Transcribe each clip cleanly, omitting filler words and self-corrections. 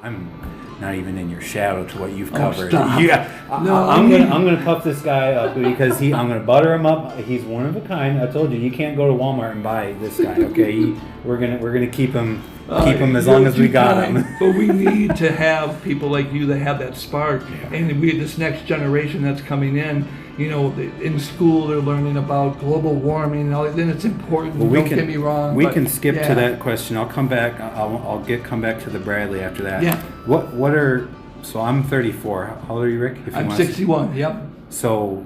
I'm not even in your shadow to what you've Oh, covered. stop. I'm gonna puff this guy up because I'm gonna butter him up. He's one of a kind. I told you, you can't go to Walmart and buy this guy. Okay, we're gonna keep him as long as we got him. But we need to have people like you that have that spark, and we this next generation that's coming in. You know, in school they're learning about global warming and all that. Then it's important. Well, Don't get me wrong. We can skip to that question. I'll come back. I'll come back to the Bradley after that. Yeah. What are so I'm 34. How old are you, Rick? I'm 61. Yep. So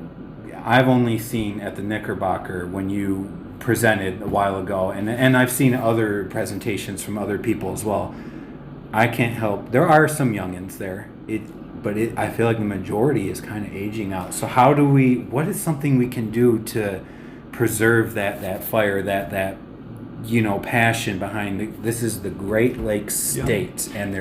I've only seen at the Knickerbocker when you presented a while ago, and I've seen other presentations from other people as well. I can't help. There are some youngins there. But I feel like the majority is kind of aging out. So what is something we can do to preserve that fire, that passion behind this is the Great Lakes state, and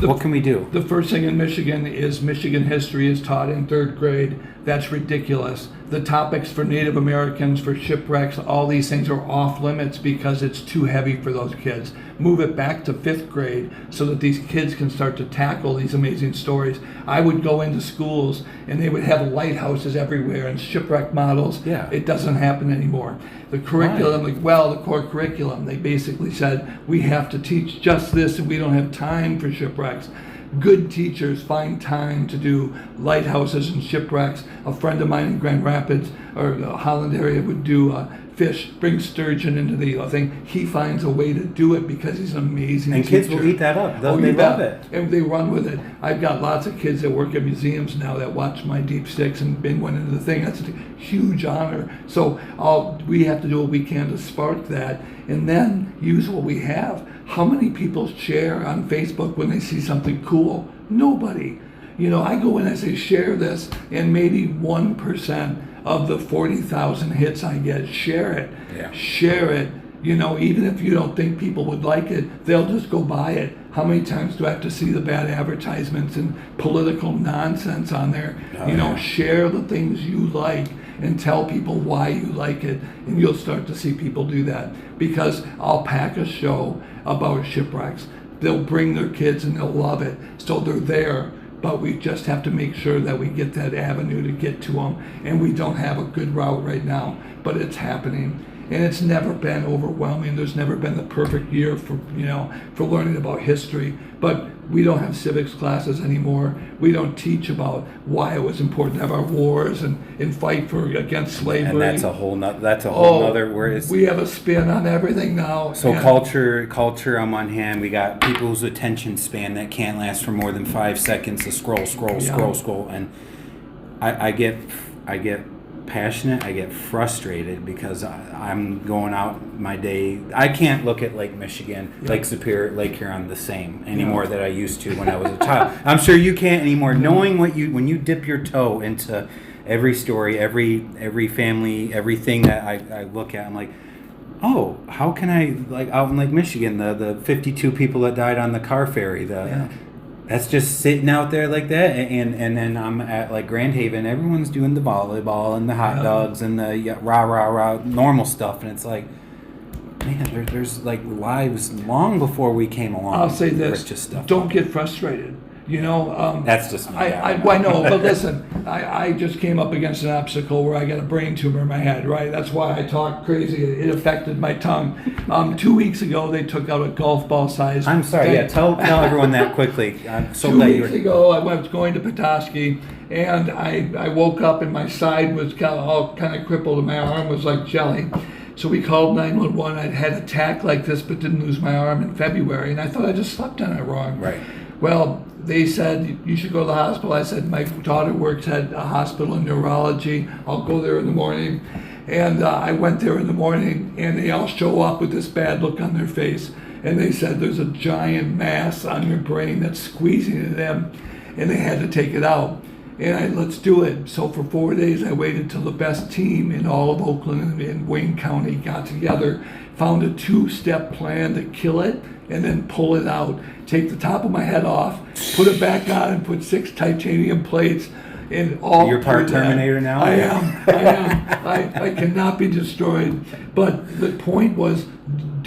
what can we do? The first thing in Michigan is Michigan history is taught in 3rd grade. That's ridiculous. The topics for Native Americans, for shipwrecks, all these things are off limits because it's too heavy for those kids. Move it back to 5th grade so that these kids can start to tackle these amazing stories. I would go into schools and they would have lighthouses everywhere and shipwreck models. Yeah. It doesn't happen anymore. The curriculum, the core curriculum, they basically said we have to teach just this and we don't have time for shipwrecks. Good teachers find time to do lighthouses and shipwrecks. A friend of mine in Grand Rapids or the Holland area would do fish, bring sturgeon into the thing. He finds a way to do it because he's an amazing and teacher. Kids will eat that up. They love it. And they run with it. I've got lots of kids that work at museums now that watch my deep sticks and went into the thing. That's a huge honor. So we have to do what we can to spark that and then use what we have. How many people share on Facebook when they see something cool? Nobody. I go in and I say, share this, and maybe 1% of the 40,000 hits I get, share it. Yeah. Share it. Even if you don't think people would like it, they'll just go buy it. How many times do I have to see the bad advertisements and political nonsense on there? Share the things you like and tell people why you like it, and you'll start to see people do that. Because I'll pack a show about shipwrecks. They'll bring their kids and they'll love it. So they're there, but we just have to make sure that we get that avenue to get to them. And we don't have a good route right now, but it's happening. And it's never been overwhelming. There's never been the perfect year for learning about history. But we don't have civics classes anymore. We don't teach about why it was important to have our wars and fight against slavery. And that's a whole nother word. We have a spin on everything now. So culture on one hand, we got people's attention span that can't last for more than 5 seconds to scroll. And I get passionate, I get frustrated because I'm going out my day. I can't look at Lake Michigan, Lake Superior, Lake Huron the same anymore that I used to when I was a child. I'm sure you can't anymore. Knowing when you dip your toe into every story, every family, everything that I look at, I'm like, oh, how can I, like out in Lake Michigan, the 52 people that died on the car ferry, that's just sitting out there like that, and then I'm at like Grand Haven. Everyone's doing the volleyball and the hot dogs and the rah normal stuff, and it's like, man, there's like lives long before we came along. I'll say this: don't get frustrated. That's just me. I know, but listen, I just came up against an obstacle where I got a brain tumor in my head, right? That's why I talk crazy. It affected my tongue. 2 weeks ago, they took out a golf ball size. I'm sorry, tell everyone that quickly. I'm so 2 glad weeks ago, I was going to Petoskey, and I woke up and my side was kind of crippled and my arm was like jelly. So we called 911. I'd had an attack like this, but didn't lose my arm in February, and I thought I just slept on it wrong. Right. Well, they said, you should go to the hospital. I said, my daughter works at a hospital in neurology. I'll go there in the morning. And I went there in the morning, and they all show up with this bad look on their face. And they said, there's a giant mass on your brain that's squeezing into them, and they had to take it out. And let's do it. So for 4 days, I waited till the best team in all of Oakland and Wayne County got together, found a 2-step plan to kill it, and then pull it out. Take the top of my head off, put it back on, and put 6 titanium plates in all. You're part Terminator now? I am. I cannot be destroyed. But the point was,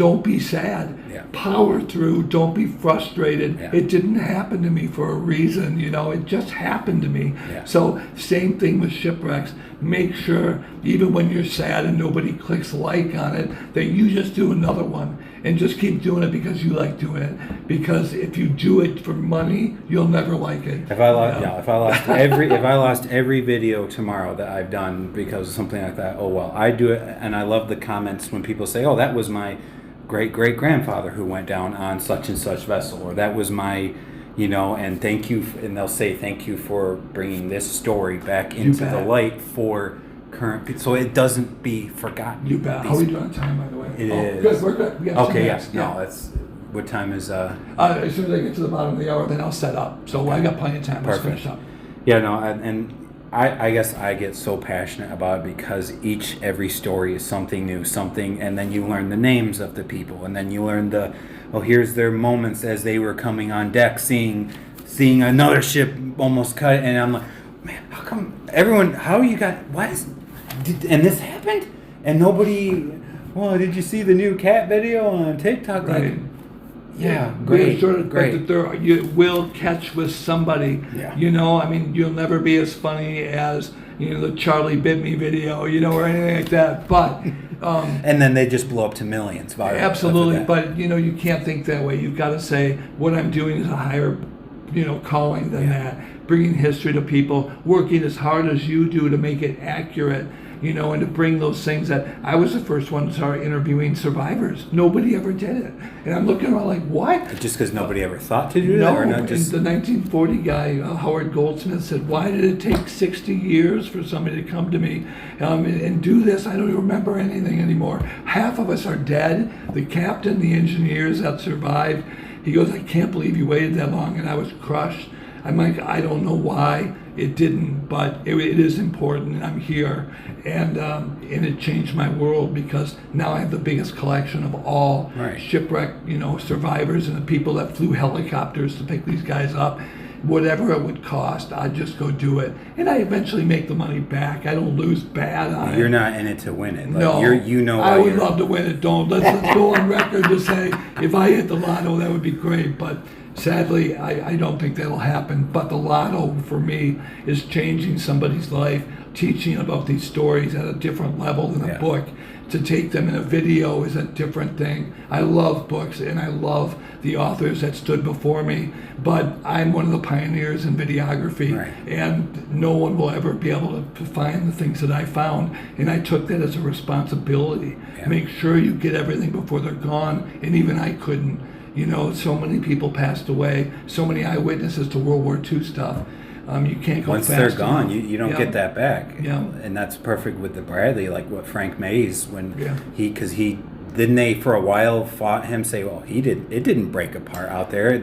don't be sad. Yeah. Power through. Don't be frustrated. Yeah. It didn't happen to me for a reason, you know. It just happened to me. Yeah. So same thing with shipwrecks. Make sure, even when you're sad and nobody clicks like on it, that you just do another one and just keep doing it because you like doing it. Because if you do it for money, you'll never like it. If I lost every video tomorrow that I've done because of something like that, oh well. I do it, and I love the comments when people say, "Oh, that was my great-great-grandfather who went down on such and such vessel," or that was my, you know, and thank you, and they'll say thank you for bringing this story back into the light for current people, so it doesn't be forgotten. You bet. How are we doing on time, by the way? It is. Good, we're good. We got 2 Okay, minutes. yeah. No, that's, what time is, as soon as I get to the bottom of the hour, then I'll set up. So I got plenty of time. Let's Perfect. finish up. Yeah, no, and I guess I get so passionate about it because every story is something new, and then you learn the names of the people, and then you learn here's their moments as they were coming on deck, seeing another ship almost cut, and I'm like, man, how come and this happened? And nobody, well, did you see the new cat video on TikTok? Right. Like, yeah, great, great. That you will catch with somebody. Yeah. You know, I mean, you'll never be as funny as, you know, the Charlie Bit Me video, you know, or anything like that. But and then they just blow up to millions. Absolutely. But, you know, you can't think that way. You've got to say, what I'm doing is a higher, you know, calling than that. Bringing history to people, working as hard as you do to make it accurate. You know, and to bring those things that I was the first one to start interviewing survivors. Nobody ever did it. And I'm looking around like, what? Just because nobody ever thought to do No, that? Or not just... the 1940 guy, Howard Goldsmith, said, why did it take 60 years for somebody to come to me and do this? I don't even remember anything anymore. Half of us are dead. The captain, the engineers that survived, he goes, I can't believe you waited that long. And I was crushed. I'm like, I don't know why it didn't, but it is important, and I'm here, and it changed my world because now I have the biggest collection of all shipwreck, you know, survivors and the people that flew helicopters to pick these guys up. Whatever it would cost, I'd just go do it, and I eventually make the money back. I don't lose bad on it. You're not in it to win it. Like, no, you know. I would love to win it. Let's go on record to say if I hit the lotto, that would be great, but. Sadly, I don't think that'll happen, but the lotto for me is changing somebody's life, teaching about these stories at a different level than a book. To take them in a video is a different thing. I love books and I love the authors that stood before me, but I'm one of the pioneers in videography, and no one will ever be able to find the things that I found, and I took that as a responsibility. Make sure you get everything before they're gone, and even I couldn't. You know, so many people passed away, so many eyewitnesses to World War II stuff. You can't go once fast they're gone, enough. you don't get that back. Yeah. And that's perfect with the Bradley, like what Frank Mays, when he didn't they for a while fought him, say, well, it didn't break apart out there.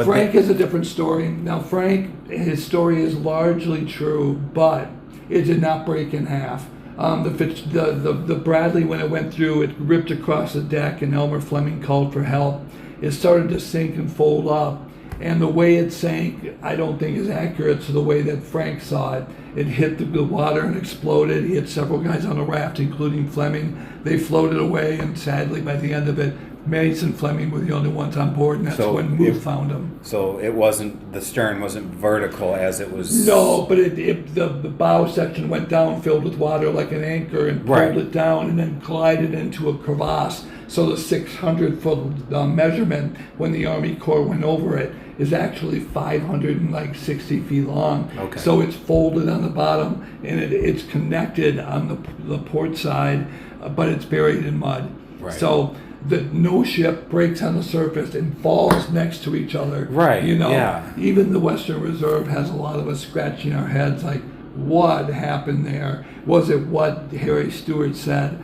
Frank is a different story. Now Frank, his story is largely true, but it did not break in half. The Bradley, when it went through, it ripped across the deck, and Elmer Fleming called for help. It started to sink and fold up, and the way it sank, I don't think is accurate to the way that Frank saw it. It hit the water and exploded. He had several guys on the raft, including Fleming. They floated away, and sadly, by the end of it, Mays and Fleming were the only ones on board, and that's when Move found them. So the stern wasn't vertical as it was. No, but the bow section went down, filled with water like an anchor, and pulled it down, and then collided into a crevasse. So the 600-foot measurement, when the Army Corps went over it, is actually 560 feet long. Okay. So it's folded on the bottom, and it's connected on the port side, but it's buried in mud. Right. So no ship breaks on the surface and falls next to each other. Right. You know, even the Western Reserve has a lot of us scratching our heads like, what happened there? Was it what Harry Stewart said?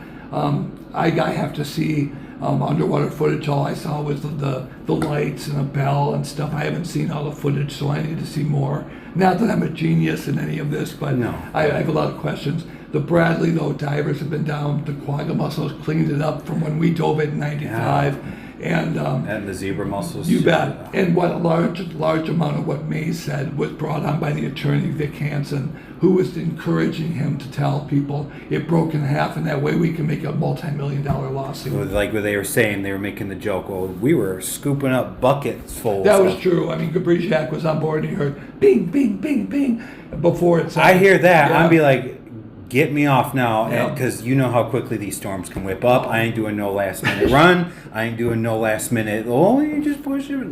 I have to see underwater footage. All I saw was the lights and a bell and stuff. I haven't seen all the footage, so I need to see more. Not that I'm a genius in any of this, but I have a lot of questions. The Bradley, though, divers have been down. The Quagga mussels cleaned it up from when we dove it in '95. And the zebra mussels. You too. bet. And what a large amount of what May said was brought on by the attorney, Vic Hansen, who was encouraging him to tell people it broke in half, and that way we can make a multi-million-dollar lawsuit. Like what they were saying, they were making the joke, well, we were scooping up buckets full. That was true. I mean, Gabriziak was on board and he heard bing, bing, bing, bing before it said. I hear that. Yeah. I'd be like, get me off now, Yeah. because you know how quickly these storms can whip up. I ain't doing no last minute run. I ain't doing no last minute, oh, you just push it.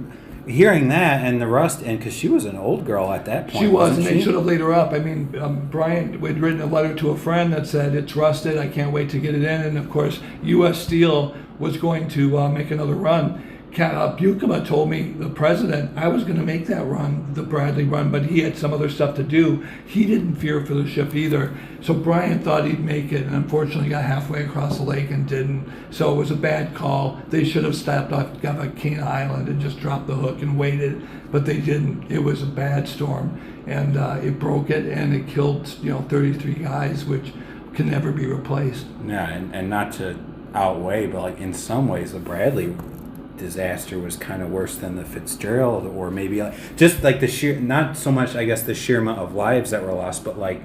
Hearing that and the rust, and because she was an old girl at that point. She was, wasn't and they should have laid her up. I mean, Brian had written a letter to a friend that said, it's rusted, I can't wait to get it in. And of course, U.S. Steel was going to make another run. Bukema told me, the president, I was going to make that run, the Bradley run, but he had some other stuff to do. He didn't fear for the ship either. So Brian thought he'd make it, and unfortunately got halfway across the lake and didn't. So it was a bad call. They should have stopped off Gavakina Island and just dropped the hook and waited, but they didn't. It was a bad storm, and it broke it, and it killed 33 guys, which can never be replaced. Yeah, and not to outweigh, but like in some ways, the Bradley disaster was kind of worse than the Fitzgerald, or maybe just like the sheer, not so much I guess the sheer amount of lives that were lost, but like,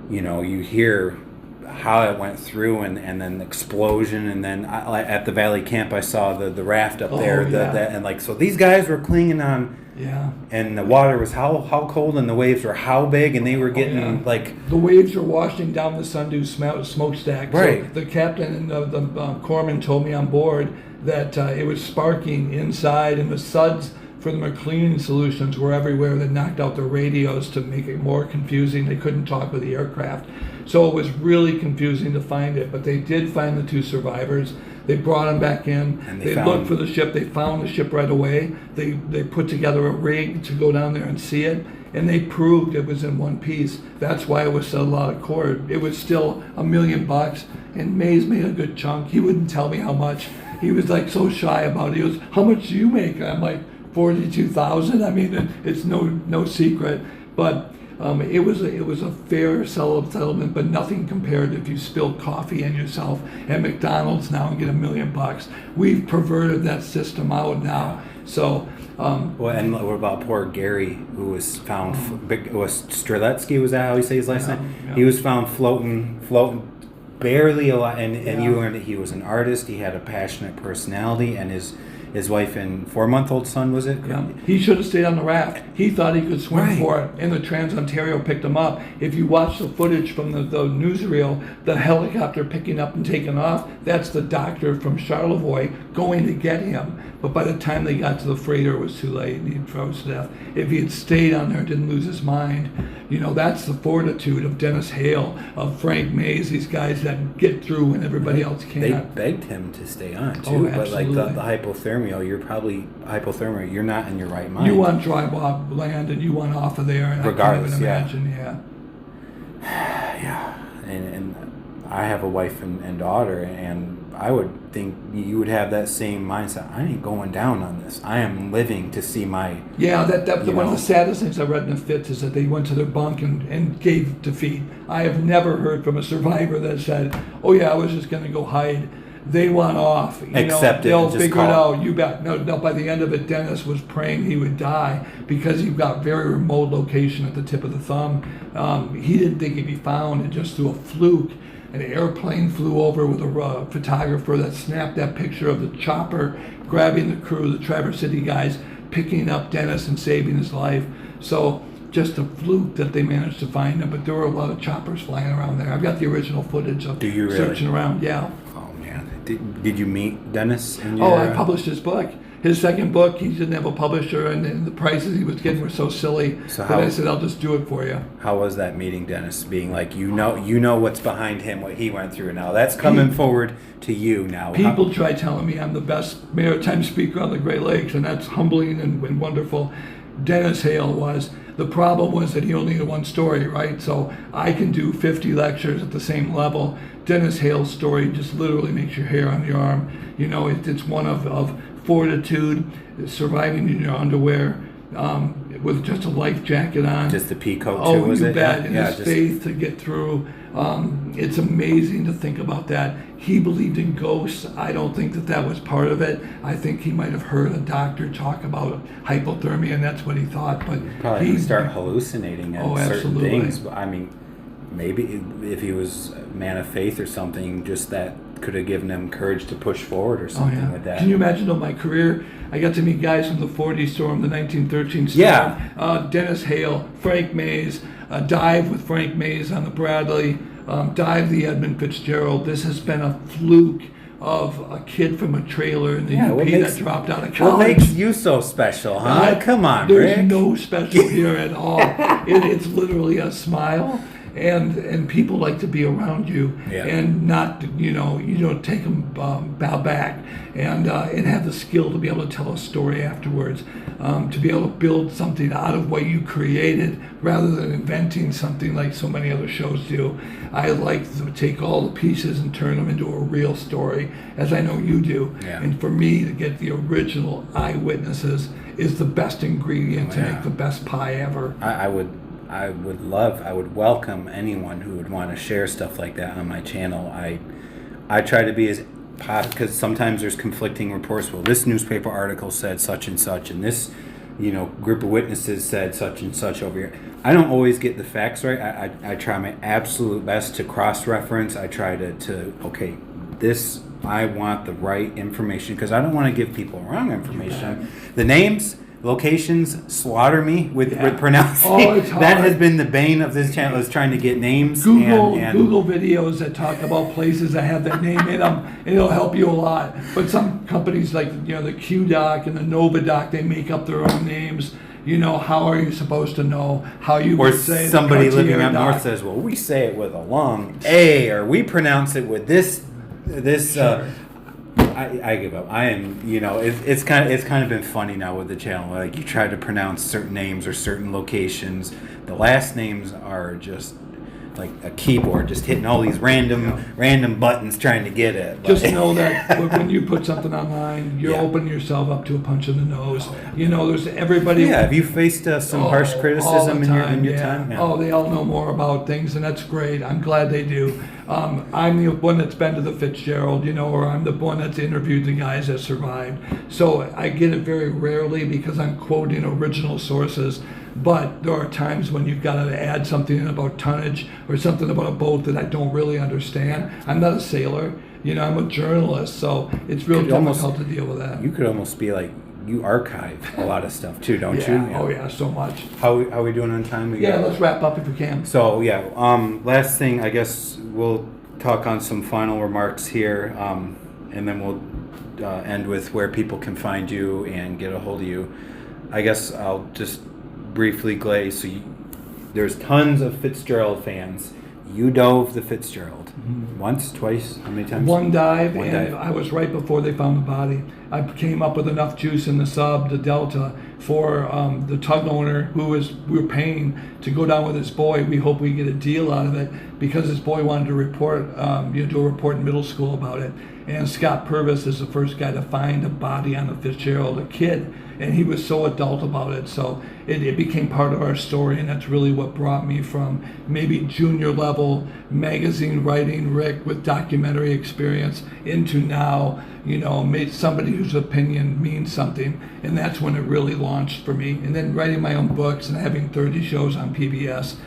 you hear how it went through, and then the explosion, and then at the Valley Camp I saw the raft up there, and like, so these guys were clinging on. Yeah. And the water was how cold, and the waves were how big, and they were getting like... The waves were washing down the Sundew smokestack. Right. So the captain and the corpsman told me on board that it was sparking inside, and the suds from the cleaning solutions were everywhere that knocked out the radios to make it more confusing. They couldn't talk with the aircraft. So it was really confusing to find it, but they did find the two survivors. They brought them back in. And they looked for the ship. They found the ship right away. They put together a rig to go down there and see it, and they proved it was in one piece. That's why it was settled out of court. It was still $1 million, and Mays made a good chunk. He wouldn't tell me how much. He was like so shy about it. He goes, "How much do you make?" I'm like, 42,000. I mean, it's no secret, but it was a fair settlement, but nothing compared if you spill coffee on yourself at McDonald's now and get $1 million. We've perverted that system out now. So. Well, and what about poor Gary, who was found? Was Streletsky? Was that how you say his last name? Yeah. He was found floating, barely alive. And you learned that he was an artist. He had a passionate personality, and his wife and 4-month-old son, was it? Yeah. He should have stayed on the raft. He thought he could swim Right. for it, and the Trans-Ontario picked him up. If you watch the footage from the newsreel, the helicopter picking up and taking off, that's the doctor from Charlevoix going to get him. But by the time they got to the freighter, it was too late, and he froze to death. If he had stayed on there and didn't lose his mind, that's the fortitude of Dennis Hale, of Frank Mays, these guys that get through when everybody else can't. They begged him to stay on too, but like the hypothermia, you're not in your right mind. You want dry land, and you want off of there, and regardless, I can't even imagine, yeah. And I have a wife and daughter, and I would think you would have that same mindset. I ain't going down on this. I am living to see my... Yeah, one of the saddest things I read in the Fitz is that they went to their bunk and gave defeat. I have never heard from a survivor that said, "Oh yeah, I was just going to go hide." They want off. Accept it. They'll Just figure it call out. You bet. No, by the end of it, Dennis was praying he would die because he got very remote location at the tip of the thumb. He didn't think he'd be found, and just through a fluke, an airplane flew over with a photographer that snapped that picture of the chopper grabbing the crew, the Traverse City guys, picking up Dennis and saving his life. So just a fluke that they managed to find him, but there were a lot of choppers flying around there. I've got the original footage of searching around. Yeah. Oh man, did you meet Dennis? I published his book. His second book, he didn't have a publisher, and the prices he was getting were so silly. But I said, "I'll just do it for you." How was that meeting Dennis? Being like, you know what's behind him, what he went through. Now that's coming forward to you now. People try telling me I'm the best maritime speaker on the Great Lakes, and that's humbling and wonderful. Dennis Hale was. The problem was that he only had one story, right? So I can do 50 lectures at the same level. Dennis Hale's story just literally makes your hair on your arm. It's one of fortitude, surviving in your underwear, with just a life jacket on. Just the pea coat Oh, too, was you it? bet. Yeah, And yeah, his faith to get through. It's amazing to think about that. He believed in ghosts. I don't think that was part of it. I think he might have heard a doctor talk about hypothermia, and that's what he thought. But probably he start hallucinating at certain absolutely. things. But I mean, maybe if he was a man of faith or something, just that could have given him courage to push forward or something with that. Can you imagine, though, my career? I got to meet guys from the 40 storm, the 1913 storm. Yeah. Dennis Hale, Frank Mays, dive with Frank Mays on the Bradley, dive the Edmund Fitzgerald. This has been a fluke of a kid from a trailer in the UP that dropped out of college. What makes you so special, huh? Come on, There's Rick. no special here at all. It's literally a smile. And people like to be around you, and not, you don't take them, bow back, and have the skill to be able to tell a story afterwards, to be able to build something out of what you created rather than inventing something like so many other shows do. I like to take all the pieces and turn them into a real story, as I know you do. Yeah. And for me to get the original eyewitnesses is the best ingredient to make the best pie ever. I would welcome anyone who would want to share stuff like that on my channel. I try to be as positive, because sometimes there's conflicting reports. Well, this newspaper article said such and such, and this, group of witnesses said such and such over here. I don't always get the facts right. I try my absolute best to cross-reference. I try I want the right information, because I don't want to give people wrong information. The names, locations slaughter me with pronouncing. Oh, it's hard. That has been the bane of this channel, is trying to get names. Google videos that talk about places that have that name in them, and it'll help you a lot. But some companies like the QDoc and the Novadoc, they make up their own names. How are you supposed to know how you would say? Or somebody living up doc. north says, "Well, we say it with a long A, or we pronounce it with this." Sure. I give up. I am, it's kind of been funny now with the channel. Like, you try to pronounce certain names or certain locations. The last names are just like a keyboard, just hitting all these random buttons trying to get it. Just know that when you put something online, you're opening yourself up to a punch in the nose. There's everybody. Yeah, have you faced some harsh criticism in your time? Yeah. Oh, they all know more about things, and that's great. I'm glad they do. I'm the one that's been to the Fitzgerald, or I'm the one that's interviewed the guys that survived. So I get it very rarely because I'm quoting original sources. But there are times when you've got to add something in about tonnage or something about a boat that I don't really understand. I'm not a sailor, I'm a journalist, so it's real difficult to deal with that. You could almost be like, you archive a lot of stuff too, don't you? Yeah. Oh yeah, so much. How are we doing on time? Let's wrap up if we can. So last thing, I guess we'll talk on some final remarks here, and then we'll end with where people can find you and get a hold of you. I guess I'll just briefly glaze. So there's tons of Fitzgerald fans. You dove the Fitzgerald once, twice, how many times? One dive. I was right before they found the body. I came up with enough juice in the sub, the Delta, for the tug owner we were paying to go down with his boy. We hope we get a deal out of it, because his boy wanted to report, do a report in middle school about it. And Scott Purvis is the first guy to find a body on the Fitzgerald, a kid, and he was so adult about it. So it became part of our story, and that's really what brought me from maybe junior level magazine writing, Rick, with documentary experience, into now, somebody whose opinion means something. And that's when it really launched for me. And then writing my own books and having 30 shows on PBS.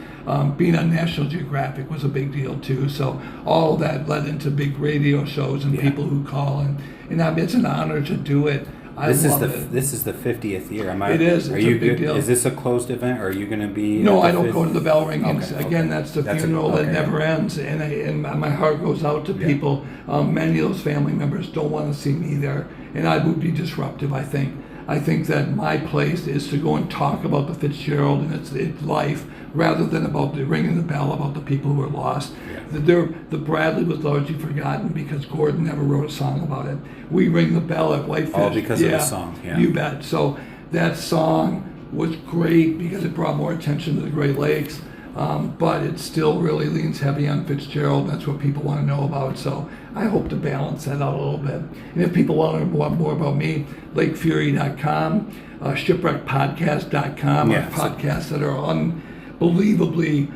Being on National Geographic was a big deal too. So all of that led into big radio shows and people who call, and it's an honor to do it. This is the 50th year. It is. It's a big deal. Is this a closed event, or are you going to be? No, I don't go to the bell ringings. Okay, Again, that's the funeral that never ends, and my heart goes out to people. Many of those family members don't want to see me there, and I would be disruptive, I think. I think that my place is to go and talk about the Fitzgerald and its life, rather than about ringing the bell about the people who were lost. Yeah. The Bradley was largely forgotten because Gordon never wrote a song about it. We ring the bell at Whitefish. All because of the song. Yeah. You bet. So that song was great because it brought more attention to the Great Lakes. but it still really leans heavy on Fitzgerald. That's what people want to know about. So I hope to balance that out a little bit. And if people want to know more about me, lakefury.com, shipwreckpodcast.com, are podcasts that are unbelievably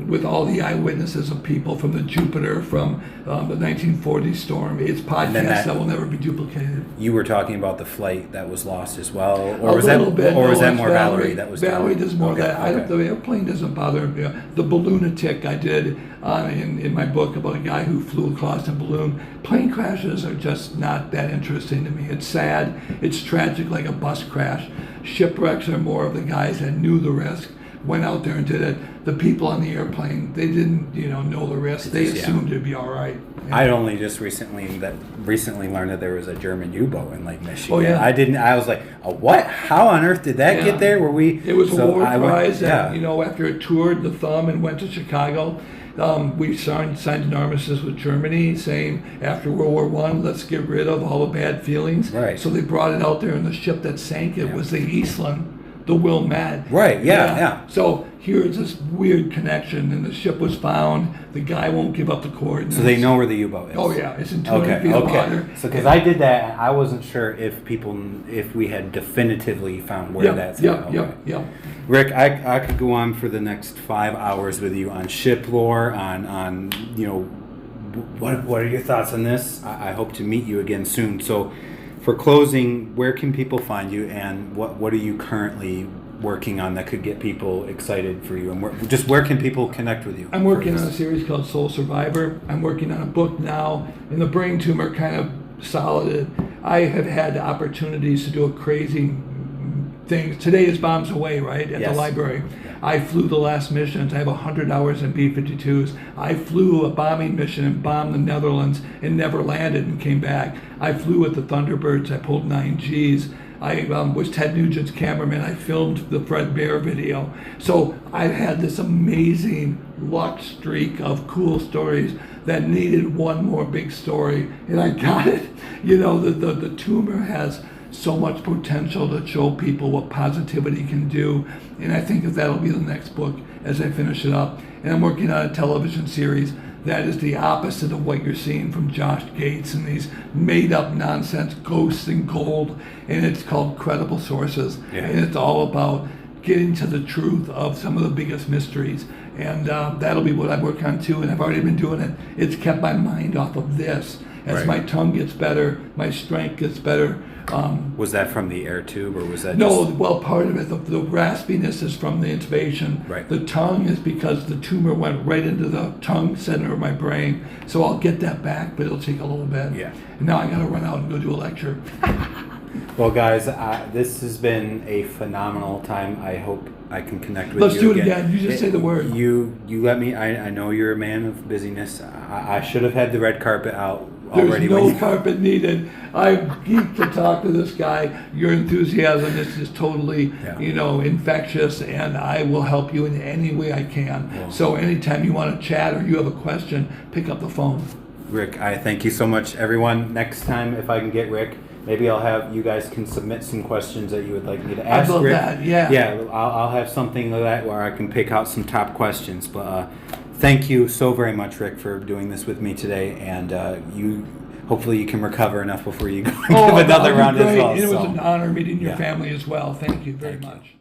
with all the eyewitnesses of people from the Jupiter, from the 1940 storm. It's podcasts that will never be duplicated. You were talking about the flight that was lost as well, or was that more Valerie that was Valerie does more of that. Okay. The airplane doesn't bother me. The Balloonatic I did in my book about a guy who flew across a balloon. Plane crashes are just not that interesting to me. It's sad. It's tragic, like a bus crash. Shipwrecks are more of the guys that knew the risk, went out there and did it. The people on the airplane, they didn't, know the risk. They assumed it'd be all right. I'd only just recently learned that there was a German U-boat in Lake Michigan. Oh, yeah. I was like, what? How on earth did that get there? It was a war prize. After it toured the thumb and went to Chicago, we signed an armistice with Germany, saying after World War I, let's get rid of all the bad feelings. Right. So they brought it out there, and the ship that sank it was the Eastland, the Wilmette. Right. Yeah. So here's this weird connection, and the ship was found. The guy won't give up the coordinates. So they know where the U-boat is. Oh yeah, it's in 200 feet of water. So because I did that, and I wasn't sure if we had definitively found where that's at. Yeah. Ric, I could go on for the next 5 hours with you on ship lore, on what are your thoughts on this? I hope to meet you again soon. So, for closing, where can people find you, and what are you currently working on that could get people excited for you, and where can people connect with you? I'm working on a series called Soul Survivor. I'm working on a book now, and the brain tumor kind of solid. I have had opportunities to do a crazy thing. Today is Bombs Away, right, at the library. I flew the last missions. I have 100 hours in B-52s. I flew a bombing mission and bombed the Netherlands and never landed and came back. I flew with the Thunderbirds. I pulled 9Gs. I was Ted Nugent's cameraman. I filmed the Fred Bear video. So I've had this amazing luck streak of cool stories that needed one more big story, and I got it. The tumor has so much potential to show people what positivity can do, and I think that'll be the next book as I finish it up. And I'm working on a television series that is the opposite of what you're seeing from Josh Gates and these made-up nonsense ghosts and gold, and it's called Credible Sources, and it's all about getting to the truth of some of the biggest mysteries, and that'll be what I work on too, and I've already been doing it. It's kept my mind off of this. As my tongue gets better, my strength gets better. Was that from the air tube, or was that part of it, the raspiness is from the intubation. Right. The tongue is because the tumor went right into the tongue center of my brain. So I'll get that back, but it'll take a little bit. Yeah. And now I got to run out and go do a lecture. Well, guys, this has been a phenomenal time. I hope I can connect with you. Let's do it again. You just say the word. You let me. I know you're a man of busyness. I should have had the red carpet out already. There's no carpet needed. I'm geeked to talk to this guy. Your enthusiasm is totally, infectious, and I will help you in any way I can. Well, so anytime you want to chat or you have a question, pick up the phone. Ric, I thank you so much, everyone. Next time, if I can get Ric, maybe I'll have you guys can submit some questions that you would like me to ask. I love Ric. that. Yeah. Yeah, I'll have something like that where I can pick out some top questions. But thank you so very much, Ric, for doing this with me today, and hopefully you can recover enough before you go and give another round as well. It was an honor meeting your family as well. Thank you very much.